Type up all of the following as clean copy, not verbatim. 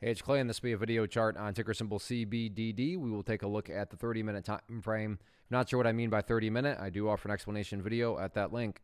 Hey, it's Clay, and this will be a video chart on ticker symbol CBDD. We will take a look at the 30-minute time frame. If not sure what I mean by 30-minute, I do offer an explanation video at that link.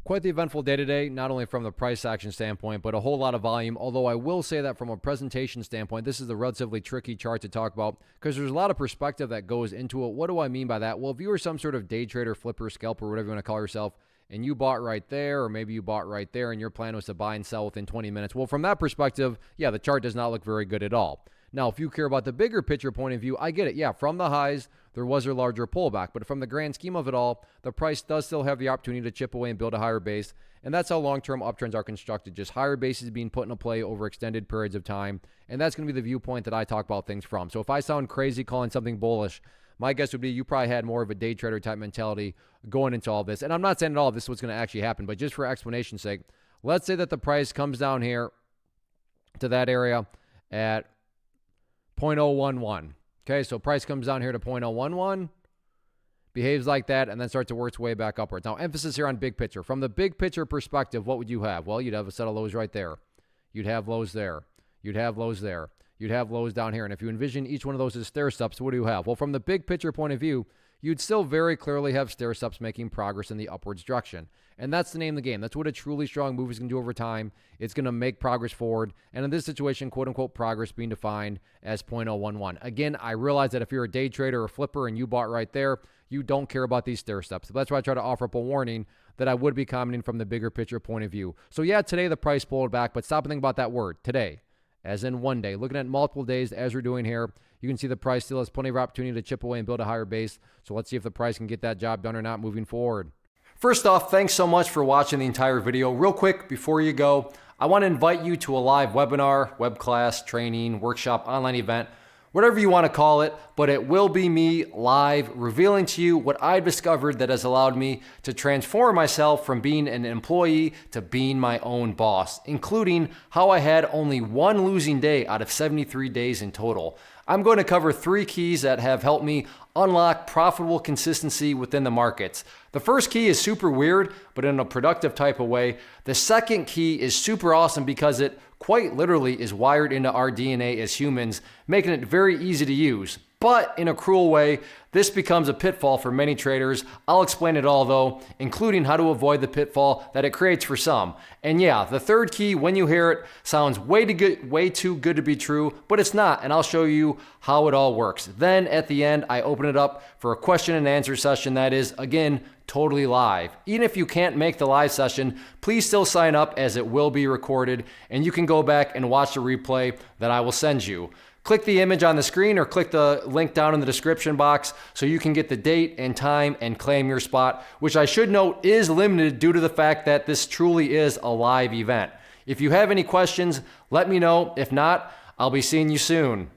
Quite the eventful day today, not only from the price action standpoint, but a whole lot of volume. Although I will say that from a presentation standpoint, this is a relatively tricky chart to talk about because there's a lot of perspective that goes into it. What do I mean by that? Well, if you were some sort of day trader, flipper, scalper, whatever you want to call yourself, and you bought right there, or maybe you bought right there, and your plan was to buy and sell within 20 minutes. Well, from that perspective, yeah, the chart does not look very good at all. Now, if you care about the bigger picture point of view, I get it. Yeah, from the highs, there was a larger pullback. But from the grand scheme of it all, the price does still have the opportunity to chip away and build a higher base. And that's how long-term uptrends are constructed. Just higher bases being put into play over extended periods of time. And that's going to be the viewpoint that I talk about things from. So if I sound crazy calling something bullish, my guess would be you probably had more of a day trader type mentality going into all this. And I'm not saying at all this is what's going to actually happen, but just for explanation's sake, let's say that the price comes down here to that area at 0.011. Okay, so price comes down here to 0.011, behaves like that, and then starts to work its way back upwards. Now, emphasis here on big picture. From the big picture perspective, what would you have? Well, you'd have a set of lows right there. You'd have lows there. You'd have lows there. You'd have lows down here. And if you envision each one of those as stair steps, what do you have? Well, from the big picture point of view, you'd still very clearly have stair steps making progress in the upwards direction. And that's the name of the game. That's what a truly strong move is going to do over time. It's going to make progress forward. And in this situation, quote unquote, progress being defined as 0.011. Again, I realize that if you're a day trader or flipper and you bought right there, you don't care about these stair steps. So that's why I try to offer up a warning that I would be commenting from the bigger picture point of view. So yeah, today the price pulled back, but stop and think about that word, today. As in one day. Looking at multiple days as we're doing here, you can see the price still has plenty of opportunity to chip away and build a higher base. So let's see if the price can get that job done or not moving forward. First off, thanks so much for watching the entire video. Real quick, before you go, I want to invite you to a live webinar, web class, training, workshop, online event, whatever you want to call it, but it will be me live revealing to you what I've discovered that has allowed me to transform myself from being an employee to being my own boss, including how I had only one losing day out of 73 days in total. I'm going to cover 3 keys that have helped me unlock profitable consistency within the markets. The first key is super weird, but in a productive type of way. The second key is super awesome because it quite literally is wired into our DNA as humans, making it very easy to use. But in a cruel way, this becomes a pitfall for many traders. I'll explain it all though, including how to avoid the pitfall that it creates for some. And yeah, the third key, when you hear it, sounds way too good to be true, but it's not, and I'll show you how it all works. Then at the end, I open it up for a question and answer session that is, again, totally live. Even if you can't make the live session, please still sign up as it will be recorded, and you can go back and watch the replay that I will send you. Click the image on the screen or click the link down in the description box so you can get the date and time and claim your spot, which I should note is limited due to the fact that this truly is a live event. If you have any questions, let me know. If not, I'll be seeing you soon.